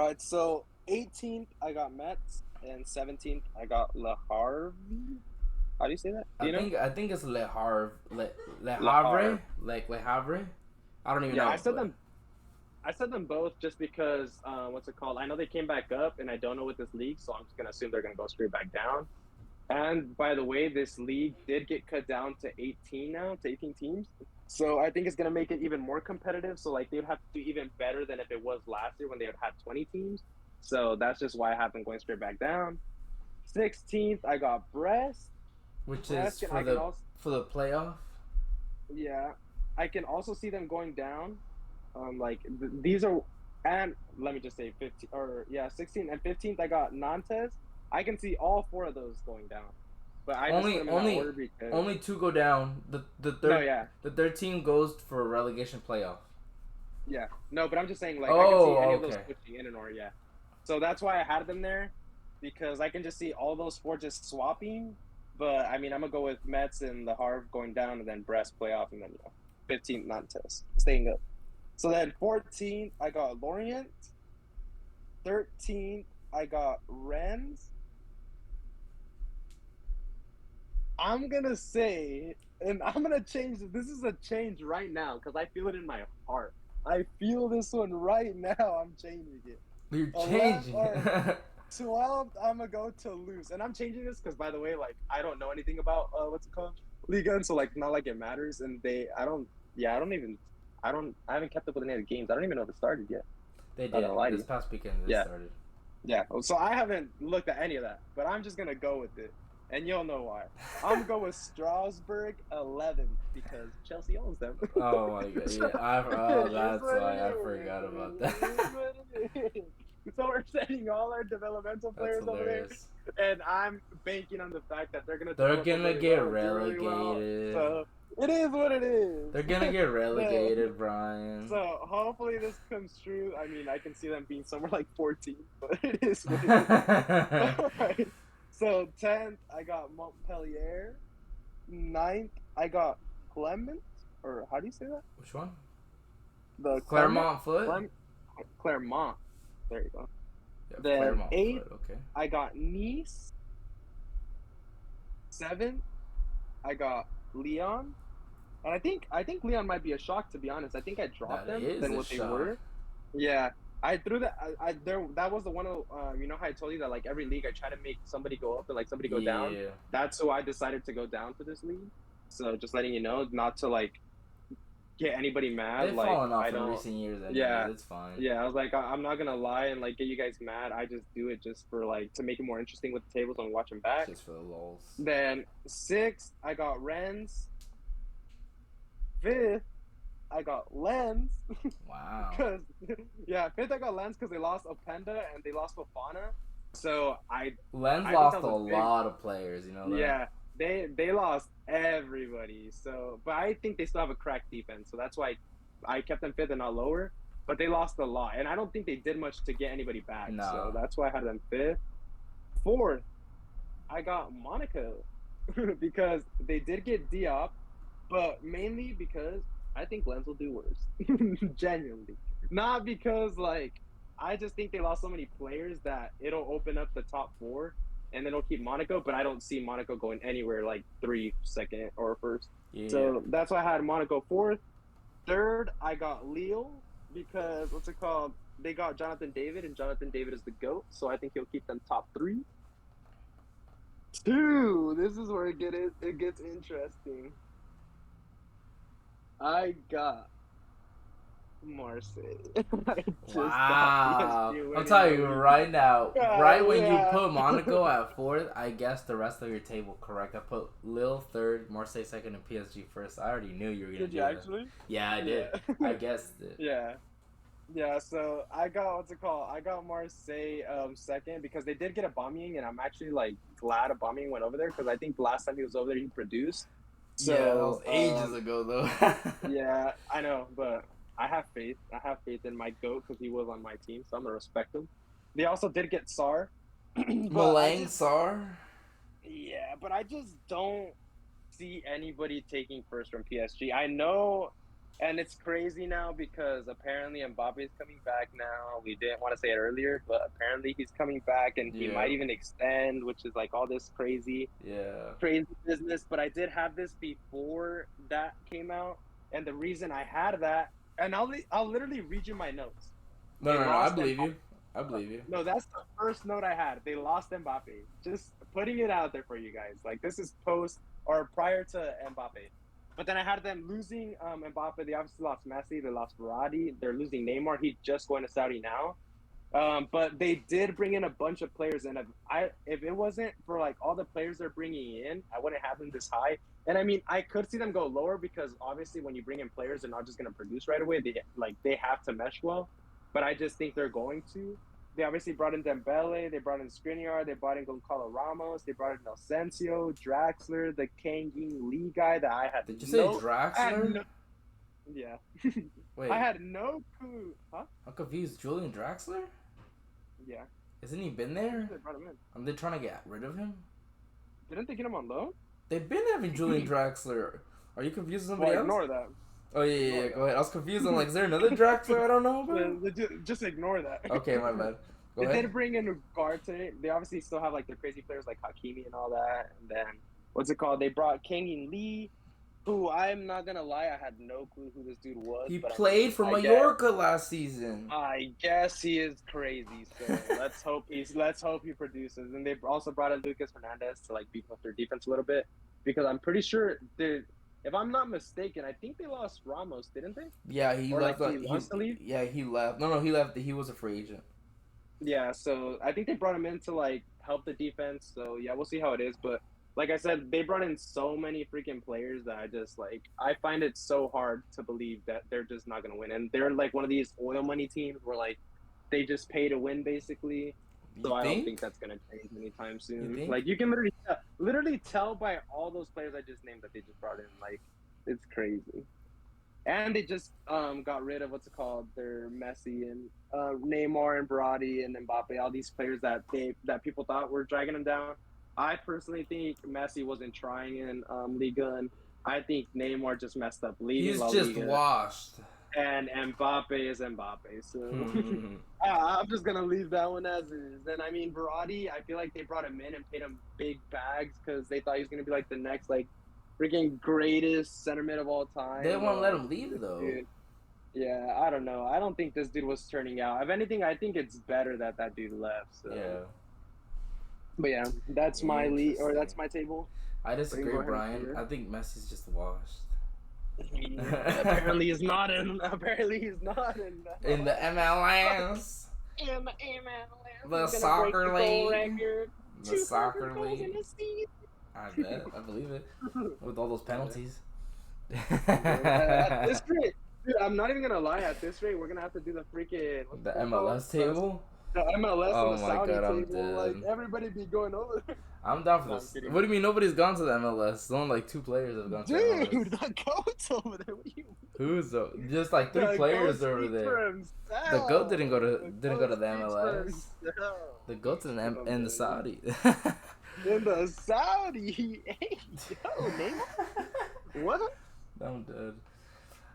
right, so 18th I got Mets, and 17th I got Le Havre. How do you say that? Do I you know? think I think it's Le Le Havre. Havre, like Le Havre. I don't even Yeah, know, but I said them both just because what's it called? I know they came back up, and I don't know with this league, so I'm just gonna assume they're gonna go straight back down. And by the way, this league did get cut down to 18 now, to 18 teams. So I think it's gonna make it even more competitive. So like they'd have to do even better than if it was last year when they would have 20 teams. So that's just why I have them going straight back down. 16th, I got Brest. which is Brest, and for I can the also, playoff. yeah, I can also see them going down. These are, and let me just say 15 or yeah, 16th and 15th. I got Nantes. I can see all four of those going down, but I just put Only them in that only order because only two go down. no, yeah, The third team goes for a relegation playoff. yeah, no, but I'm just saying like I can see any Oh, of those okay. switching in and or yeah. So that's why I had them there because I can just see all those four just swapping. But I mean, I'm gonna go with Mets and the Harv going down, and then Brest playoff, and then 15th Nantes staying up. So then 14th, I got Lorient. 13th, I got Rennes. I'm gonna say, and I'm gonna change this. This is a change right now because I feel it in my heart. I feel this one right now. I'm changing it. You're 11 changing or it. 12th, I'm gonna go to Toulouse, and I'm changing this because, by the way, like I don't know anything about what's it called, Ligue, and so like not like it matters. And I don't, yeah, I haven't kept up with any of the games. I don't even know if it started yet. They Not gonna did lie to this you. past weekend. They Yeah. started. Yeah, so I haven't looked at any of that, but I'm just gonna go with it, and you'll know why. I'm gonna go with Strasbourg 11th because Chelsea owns them. Oh my god! So, Yeah, it is that's what it why I is. forgot about It is that. what it is. So we're sending all our developmental That's players over there, hilarious. and I'm banking on the fact that they're gonna They're develop gonna really get well and do really well. relegated. So it is what it They're is. gonna get The- relegated, Brian. so hopefully this comes true. I mean, I can see them being somewhere like 14, but it is what it is. Which All right. So 10th, I got Montpellier. Ninth, I got Clement, or how do you say that? one? The Clement, Claremont Foot. Clem, Clermont. There you go. Yeah, Then Claremont eighth, Foot. Okay. I got Nice. Seventh, I got Leon. And I think Leon might be a shock, to be honest. I think I dropped That them is than a what they shock. were. Yeah, I threw that. I there. That was the one. You know how I told you that like every league I try to make somebody go up and like somebody go down. Yeah, That's who I decided to go down for this league. So just letting you know, not to like get anybody mad. they've Like fallen off I in don't. recent years. Anyways, Yeah, it's fine. yeah. I was like, I'm not gonna lie and like get you guys mad. I just do it just for like to make it more interesting with the tables and watching back. Just for the lulls. Then sixth, I got Rennes. Fifth, I got Lens. Wow. Because yeah, fifth I got Lens because they lost Openda and they lost Fofana. So Lens I think lost that a was a big lot of players. You know that. yeah. They lost everybody. So but I think they still have a cracked defense. So that's why I kept them fifth and not lower. But they lost a lot. And I don't think they did much to get anybody back. So No. that's why I had them fifth. Fourth, I got Monaco because they did get Diop, but mainly because I think Lens will do worse. Genuinely. Not because like I just think they lost so many players that it'll open up the top four and then it'll keep Monaco, but I don't see Monaco going anywhere like three second or first. Yeah. So that's why I had Monaco fourth. Third, I got Lille because what's it called? They got Jonathan David, and Jonathan David is the GOAT, so I think he'll keep them top three. Two, this is where it gets interesting. I got Marseille. I just got Wow. PSG I'm winning the telling you league. right now, right when you Yeah. put Monaco at fourth, I guessed the rest of your table correct. I put Lille third, Marseille second, and PSG first. I already knew you were gonna Did you do that. actually? Yeah, I did. Yeah. I guessed it. Yeah. Yeah, so I got what's it called? I got Marseille second because they did get a bombing, and I'm actually like glad a bombing went over there because I think the last time he was over there he produced. Yeah, that was So ages ago though. yeah, I know, but I have faith. I have faith in my goat because he was on my team, so I'm gonna respect him. They also did get Sar, but Malang Sar. but I just don't see anybody taking first from PSG. I know And it's crazy now because apparently Mbappe is coming back now. We didn't want to say it earlier, but apparently he's coming back and he Yeah, might even extend, which is like all this yeah. crazy business. But I did have this before that came out, and the reason I had that, and I'll literally read you my notes. No, They no, no. I lost believe Mbappe. you. I believe you. No, that's the first note I had. They lost Mbappe. Just putting it out there for you guys. Like this is post or prior to Mbappe. But then I had them losing Mbappe. They obviously lost Messi. They lost Verratti. They're losing Neymar. He's just going to Saudi now. But they did bring in a bunch of players, and if it wasn't for like all the players they're bringing in, I wouldn't have them this high. And I mean, I could see them go lower because obviously when you bring in players, they're not just going to produce right away. They have to mesh well. But I just think they're going to. They obviously brought in Dembele, they brought in Skriniar, they brought in Gonzalo Ramos, they brought in Asensio, Draxler, the Kangin Lee guy that Did you say I had Draxler? no, yeah, I Wait, had no clue, huh? I'm confused. Julian Draxler? Yeah, Isn't he been there? they brought him in. Are they trying to get rid of him? Didn't they get him on loan? They've been having Julian Draxler. Are you confused with somebody Well, else? ignore that. Oh yeah. Go ahead. I was confused. I'm like, is there another Draxler I don't know about? Just ignore that. Okay, my bad. Go They ahead. did bring in Ugarte. They obviously still have like their crazy players like Hakimi and all that. And then what's it called? They brought Kangin Lee, who I'm not gonna lie, I had no clue who this dude was. He but played for Mallorca last season. I guess he is crazy. So let's hope he produces. And they also brought in Lucas Hernandez to like beef up their defense a little bit because I'm pretty sure if I'm not mistaken, I think they lost Ramos, didn't they? Yeah, he Or left. like he wants to leave. Yeah, he left. No, he left. He was a free agent. Yeah, so I think they brought him in to like help the defense. So yeah, we'll see how it is. But like I said, they brought in so many freaking players that I find it so hard to believe that they're just not gonna win. And they're like one of these oil money teams where like they just pay to win basically. So You I don't think think? that's gonna change anytime You soon. think? Like you can literally tell by all those players I just named that they just brought in. Like it's crazy. And they just got rid of what's it called? Their Messi and Neymar and Verratti and Mbappe, all these players that people thought were dragging them down. I personally think Messi wasn't trying in Liga, and I think Neymar just messed up leaving He's La just Liga, washed. and Mbappe is Mbappe. So Hmm. I'm just gonna leave that one as is. And I mean Verratti, I feel like they brought him in and paid him big bags because they thought he was gonna be like the next like freaking greatest center mid of all time. They won't let him leave though. Dude. Yeah, I don't know. I don't think this dude was turning out. If anything, I think it's better that dude left. So. Yeah. But yeah, that's my lead or Interesting. that's my table. I disagree, Go ahead, Brian. Peter. I think Messi's just washed. Apparently he's not in. Apparently he's not in. In the MLS, In the MLS. the He's gonna soccer break the goal league, record. the 200 soccer goals in league. a season. I bet. I believe it. With all those penalties. At this rate, dude, I'm not even gonna lie. At this rate, we're gonna have to do the freaking The MLS table. The MLS Oh and the my Saudi God, I'm table. dead. Like everybody be going over. I'm down for No, I'm this. kidding. What do you mean nobody's gone to the MLS? Only like 2 players have gone to the Dude, MLS. the goat's over there. What do you mean? Who's just like 3 The players goat over speaks there. for himself. The goat didn't go to the goat speaks for MLS. himself. The goat's in the Saudi. In the Saudi. Hey, yo, Neymar. What? I'm dead.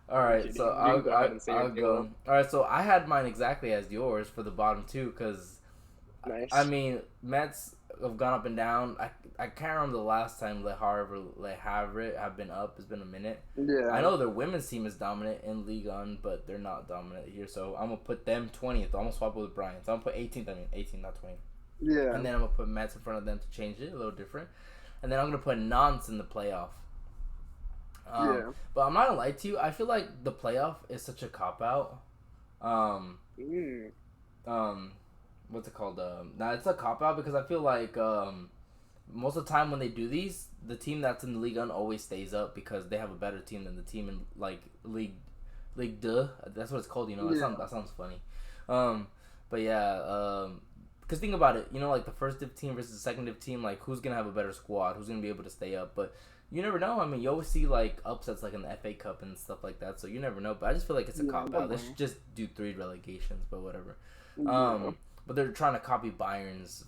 All right, kidding. so You I'll can go ahead and say I'll your go. table. All right, so I had mine exactly as yours for the bottom 2 because Nice. I mean Mets have gone up and down. I can't remember the last time Le Havre have been up. It's been a minute. Yeah. I know their women's team is dominant in Ligue 1, but they're not dominant here. So I'm gonna put them 20th. I'm gonna swap it with Brian. So I'm gonna put 18th. I mean 18, not 20. Yeah. And then I'm gonna put Mets in front of them to change it a little different. And then I'm gonna put Nantes in the playoff. Yeah. But I'm not gonna lie to you. I feel like the playoff is such a cop out. What's it called? Now it's a cop out because I feel like most of the time when they do these, the team that's in the Ligue 1 always stays up because they have a better team than the team in like Ligue 2. That's what it's called. You know, that sounds funny. But yeah. Because think about it, you know, like the first div team versus the second div team, like who's gonna have a better squad? Who's gonna be able to stay up? But you never know. I mean, you always see like upsets like in the FA Cup and stuff like that. So you never know. But I just feel like it's a cop out. They should just do 3 relegations, but whatever. But they're trying to copy Bayern's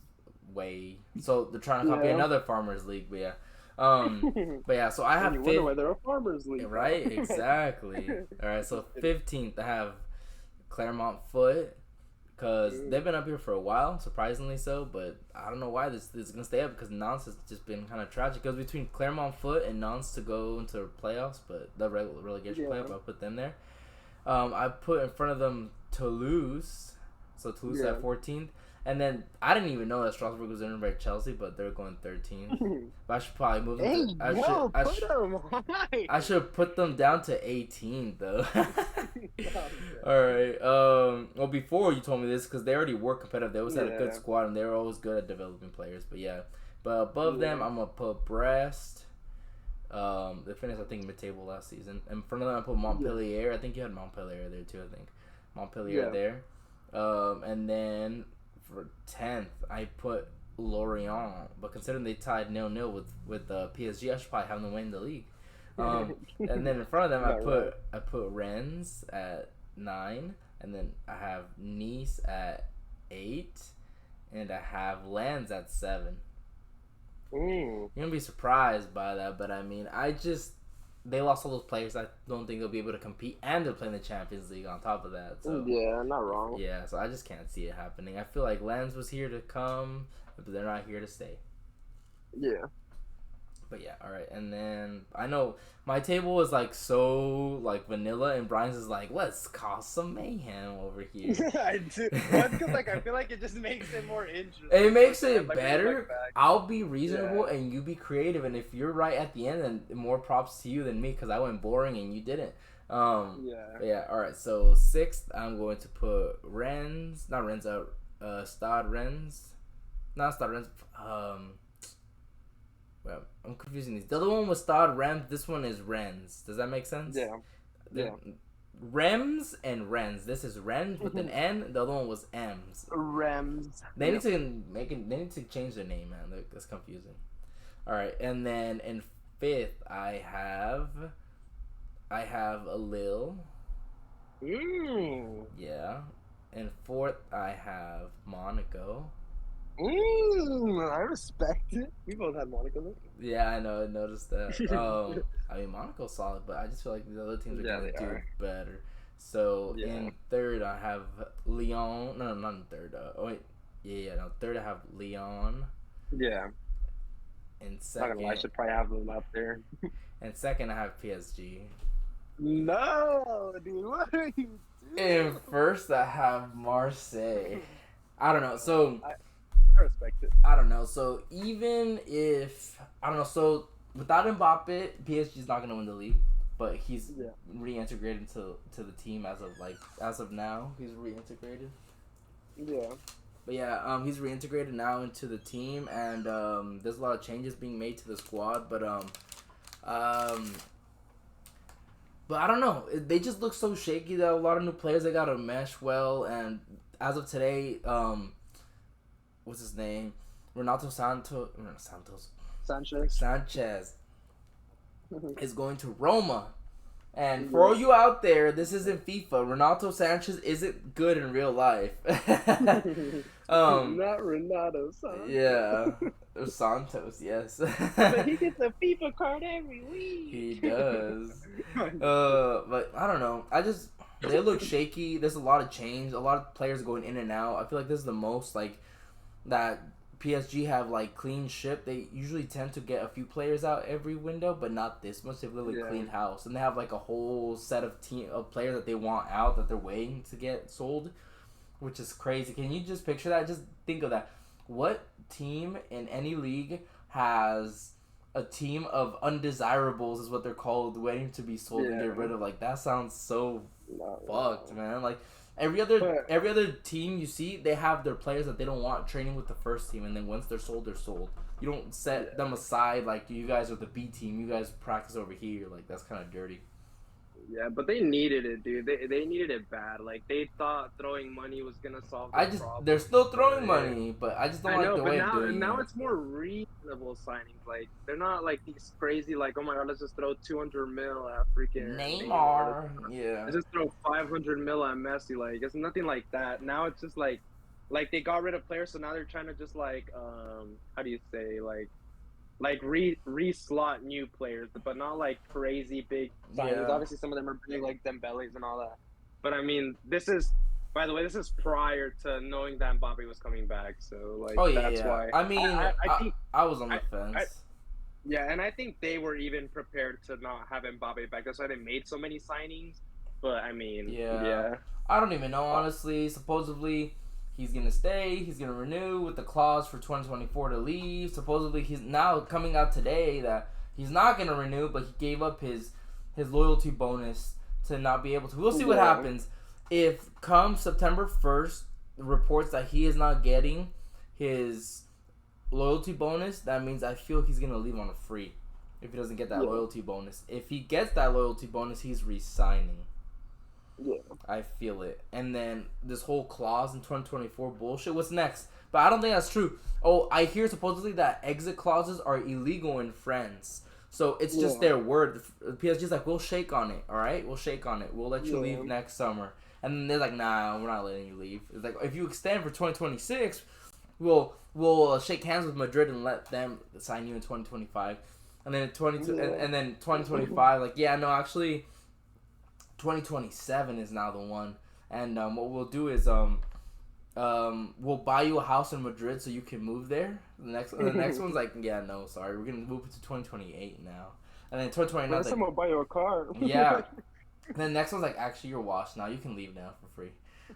way, so they're trying to copy another Farmers League. But yeah, But yeah, so I And have you wonder why they're a farmers league, bro. right, exactly. All right, so 15th I have Claremont Foot because they've been up here for a while, surprisingly so. But I don't know why this is gonna stay up because Nantes has just been kind of tragic. It goes between Claremont Foot and Nantes to go into playoffs, but the relegation playoff, I put them there. I put in front of them Toulouse, so Toulouse at 14th. And then I didn't even know that Strasbourg was in by Chelsea, but they're going 13th. But I should probably move them. I should put them down to 18 though. All right. Well, before you told me this, because they already were competitive, they always had a good squad, and they were always good at developing players. But yeah, but above them, I'm gonna put Brest. They finished, I think, mid-table last season. In front of them, I put Montpellier. I think you had Montpellier there too. I think Montpellier there. And then for 10th, I put Lorient. But considering they tied 0-0 with PSG, I should probably have them win the league. And then in front of them, I put Rennes at 9, and then I have Nice at 8, and I have Lens at 7. You're gonna be surprised by that, but I mean, they lost all those players. I don't think they'll be able to compete, and they're playing the Champions League on top of that. So yeah, not wrong. Yeah, so I just can't see it happening. I feel like Lens was here to come, but they're not here to stay. Yeah. But yeah, all right. And then I know my table is like so like vanilla, and Brian's is like, let's cause some mayhem over here. I do. That's because I feel like it just makes it more interesting. It makes it better. I'll be reasonable and you be creative, and if you're right at the end, then more props to you than me because I went boring and you didn't. Yeah. All right. So 6th, I'm going to put Stade Rennes. Not Stade Rennes. Well, I'm confusing these. The other one was Stade Rennes. This one is Rennes. Does that make sense? Yeah. Rems and Rennes. This is Rennes with an N. The other one was M's. Rems. They need to make it. They need to change their name, man. That's confusing. All right, and then in 5th, I have a Lille. Yeah. In 4th, I have Monaco. I respect it. We both had Monaco. Yeah, I know. I noticed that. I mean, Monaco's solid, but I just feel like the other teams are going to do better. So in 3rd, I have Lyon. No, not in 3rd. No. 3rd, I have Lyon. Yeah. In 2nd, not gonna lie, I should probably have them up there. In 2nd, I have PSG. No, dude, what are you doing? In 1st, I have Marseille. I don't know. So I respect it. I don't know. So even if so without Mbappe, PSG's not gonna win the league. But he's reintegrated to the team as of now. He's reintegrated. Yeah. But yeah, he's reintegrated now into the team, and there's a lot of changes being made to the squad. But I don't know. They just look so shaky. That a lot of new players they gotta mesh well, and as of today, what's his name? Sanchez is going to Roma. And for all you out there, this isn't FIFA. Renato Sanchez isn't good in real life. Not Renato Santos. Yeah. Santos, yes. But he gets a FIFA card every week. He does. But I don't know. They look shaky. There's a lot of change. A lot of players going in and out. I feel like this is the most that PSG have clean ship. They usually tend to get a few players out every window, but not this much. They've really cleaned house, and they have a whole set of players that they want out that they're waiting to get sold, which is crazy. Can you just picture that? Just think of that. What team in any league has a team of undesirables, is what they're called, waiting to be sold and get rid of? That sounds so fucked, man. Every other team you see, they have their players that they don't want training with the first team, and then once they're sold, they're sold. You don't set them aside you guys are the B team. You guys practice over here. That's kind of dirty. Yeah, but they needed it, dude. They needed it bad. They thought throwing money was gonna solve the problem. They're still throwing money, but I just don't like the way of doing it. Now it's more reasonable signings. They're not these crazy oh my god, let's just throw 200 mil at freaking Neymar. Yeah. Let's just throw 500 mil at Messi. It's nothing like that. Now it's just they got rid of players, so now they're trying to just how do you say like re-slot new players, but not like crazy big signings. Yeah. Obviously, some of them are big, like Dembele's and all that. But I mean, this is, by the way, this is prior to knowing that Mbappe was coming back. So like Oh yeah, that's yeah. why I mean, I think I was on I the I fence. yeah, and I think they were even prepared to not have Mbappe back. That's why they made so many signings. But I mean, Yeah, yeah. I don't even know Uh, honestly. Supposedly, he's gonna stay. He's gonna renew with the clause for 2024 to leave. Supposedly, he's now coming out today that he's not gonna renew, but he gave up his loyalty bonus to not be able to. We'll see what yeah. happens. If come September 1st, reports that he is not getting his loyalty bonus, that means I feel he's gonna leave on a free. If he doesn't get that Yeah. loyalty bonus, if he gets that loyalty bonus, he's resigning. Yeah. I feel it. And then this whole clause in 2024 bullshit. What's next? But I don't think that's true. Oh, I hear supposedly that exit clauses are illegal in France. So it's just Yeah. their word. The PSG's like, we'll shake on it, all right? We'll shake on it. We'll let you leave Yeah. next summer. And then they're like, nah, we're not letting you leave. It's like, if you extend for 2026, we'll shake hands with Madrid and let them sign you in 2025. And then 22 Yeah. and then 2025, like, yeah, no, actually 2027 is now the one. And what we'll do is we'll buy you a house in Madrid so you can move there. The next one's like, yeah, no, sorry, we're gonna move it to 2028 now. And then 2029 Man, is like, someone buy you a car. yeah. And then the next one's like, actually, you're washed now. You can leave now for free.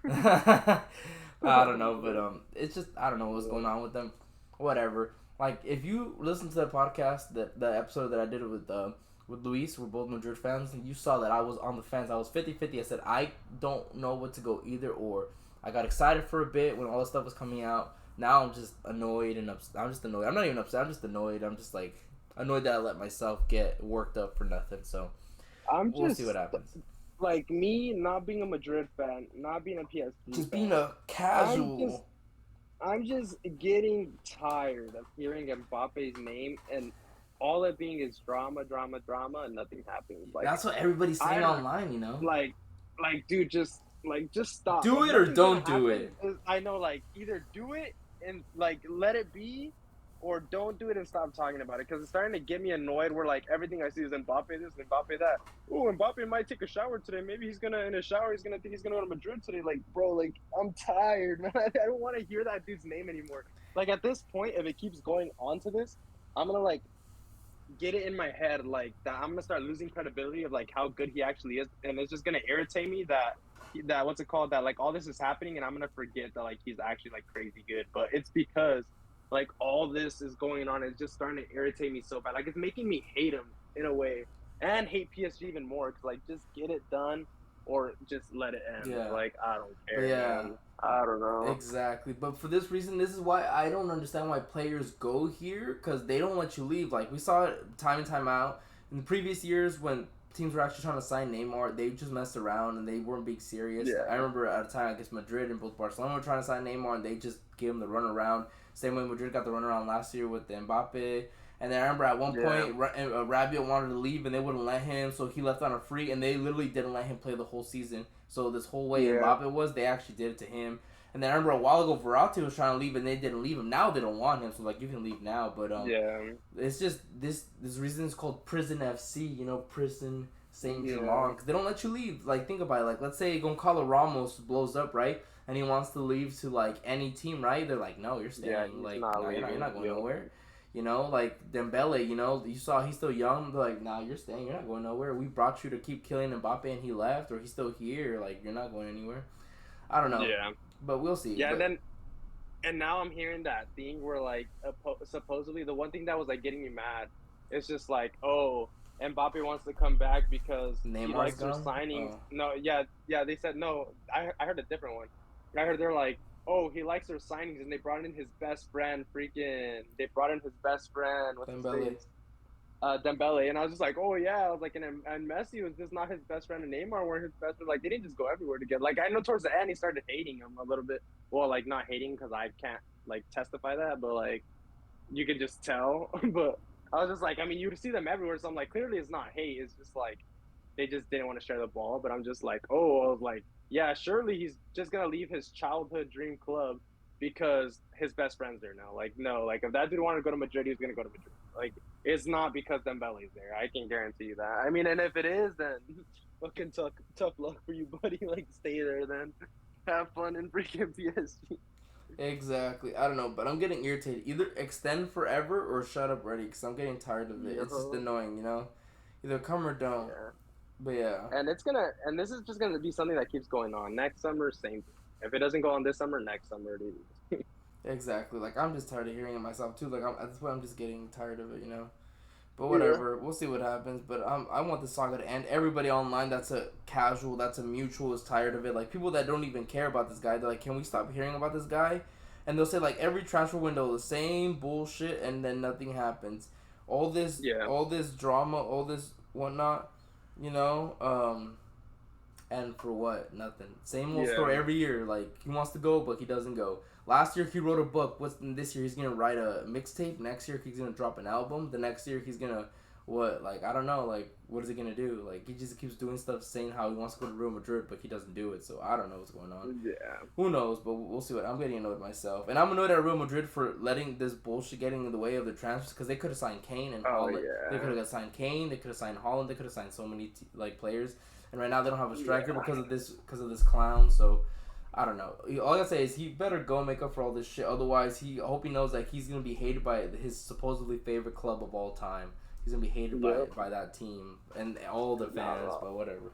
I don't know, but it's just I don't know what's going on with them. Whatever. Like if you listen to the podcast, the episode that I did with Luis, we're both Madrid fans, and you saw that I was on the fence. I was 50-50. I said I don't know what to go either or. I got excited for a bit when all this stuff was coming out. Now I'm just annoyed and upset. I'm just annoyed. I'm not even upset. I'm just annoyed. I'm just like annoyed that I let myself get worked up for nothing. So I'm we'll see just what happens. like me not being a Madrid fan, not being a PSG Just being fan. a I'm just casual. I'm just getting tired of hearing Mbappe's name and all it being is drama, drama, drama, and nothing happens. Like That's what everybody's saying I online, you know? like dude, just stop. Do Like it or nothing's gonna don't do happen. it. I know, like either do it and like let it be, or don't do it and stop talking about it because it's starting to get me annoyed. Where like everything I see is Mbappe this, Mbappe that. Oh, Mbappe might take a shower today. Maybe he's gonna in a shower. He's gonna think he's gonna go to Madrid today. Like, bro, like I'm tired, man. I don't want to hear that dude's name anymore. Like at this point, if it keeps going on to this, I'm gonna like get it in my head like that I'm gonna start losing credibility of like how good he actually is, and it's just gonna irritate me that what's it called that like all this is happening, and I'm gonna forget that like he's actually like crazy good. But it's because like all this is going on, it's just starting to irritate me so bad. Like it's making me hate him in a way, and hate PSG even more. Cause like just get it done or just let it end. Yeah. Like I don't But care, yeah, man. I don't know. exactly. But for this reason, this is why I don't understand why players go here because they don't let you leave. Like we saw it time and time out in the previous years when teams were actually trying to sign Neymar, they just messed around and they weren't being serious. Yeah. I remember at a time, I guess Madrid and both Barcelona were trying to sign Neymar and they just gave him the runaround. Same way Madrid got the runaround last year with Mbappe. And then I remember at one point, Rabiot wanted to leave and they wouldn't let him, so he left on a free, and they literally didn't let him play the whole season. So this whole way Yeah. Mbappe was, they actually did it to him. And then I remember a while ago, Verratti was trying to leave and they didn't leave him. Now they don't want him, so like you can leave now. But Yeah. it's just this reason is called Prison FC, you know, Prison Saint Yeah. Germain, because they don't let you leave. Like think about it. Like let's say Goncalo Ramos blows up, right? And he wants to leave to like any team, right? They're like, no, you're staying. Yeah, he's Like not no, you're leaving. not going Yeah. nowhere. You know, like Dembele, you know, you saw he's still young. They're like, nah, you're staying. You're not going nowhere. We brought you to keep killing Mbappe, and he left, or he's still here. Like you're not going anywhere. I don't know, Yeah. but we'll see. Yeah, But and now I'm hearing that thing where like supposedly the one thing that was like getting me mad is just like, oh, Mbappe wants to come back because he Neymar's likes their gone. signings. Oh, No, yeah, they said no. I heard a different one. I heard they're like, oh, he likes their signings, and they brought in his best friend. Freaking, they brought in his best friend. What's his Dembele. face? Dembele, and I was just like, oh yeah, I was like, and Messi was just not his best friend, and Neymar weren't his best friend. Like they didn't just go everywhere together. Like I know towards the end he started hating him a little bit. Well, like not hating because I can't like testify that, but like you can just tell. But I was just like, I mean, you see them everywhere, so I'm like, clearly it's not hate. It's just like they just didn't want to share the ball. But I'm just like, oh, I was like, yeah, surely he's just gonna leave his childhood dream club because his best friend's there now. Like, no, like if that dude wanted to go to Madrid, he's gonna go to Madrid. Like, it's not because Dembele's there. I can guarantee you that. I mean, and if it is, then fucking tough luck for you, buddy. Like, stay there then. Have fun in freaking PSG. Exactly. I don't know, but I'm getting irritated. Either extend forever or shut up already, because I'm getting tired of it. It's just Yo, annoying, you know? Either come or don't. yeah. But yeah. And this is just gonna be something that keeps going on. Next summer, same thing. If it doesn't go on this summer, next summer, dude. Exactly. Like, I'm just tired of hearing it myself, too. Like, at this point, I'm just getting tired of it, you know? But Yeah. whatever, we'll see what happens. But I want the saga to end. Everybody online that's a casual, that's a mutual, is tired of it. Like people that don't even care about this guy, they're like, can we stop hearing about this guy? And they'll say like every transfer window the same bullshit, and then nothing happens. Yeah. All this drama, all this whatnot, you know. And for what? Nothing. Same old Yeah. story every year. Like he wants to go, but he doesn't go. Last year he wrote a book. This year he's gonna write a mixtape. Next year he's gonna drop an album. The next year he's gonna what? Like I don't know. Like what is he gonna do? Like he just keeps doing stuff, saying how he wants to go to Real Madrid, but he doesn't do it. So I don't know what's going on. Yeah. Who knows? But we'll see what. I'm getting annoyed myself, and I'm annoyed at Real Madrid for letting this bullshit getting in the way of the transfers because they could have signed Kane and Oh Holland. They yeah. could have signed Kane. They could have signed Holland. They could have signed so many like players, and right now they don't have a striker Yeah. because of this clown. So I don't know. All I gotta say is he better go make up for all this shit. Otherwise, I hope he knows that he's gonna be hated by his supposedly favorite club of all time. He's gonna be hated Yep. by that team and all the Not at fans. all. But whatever.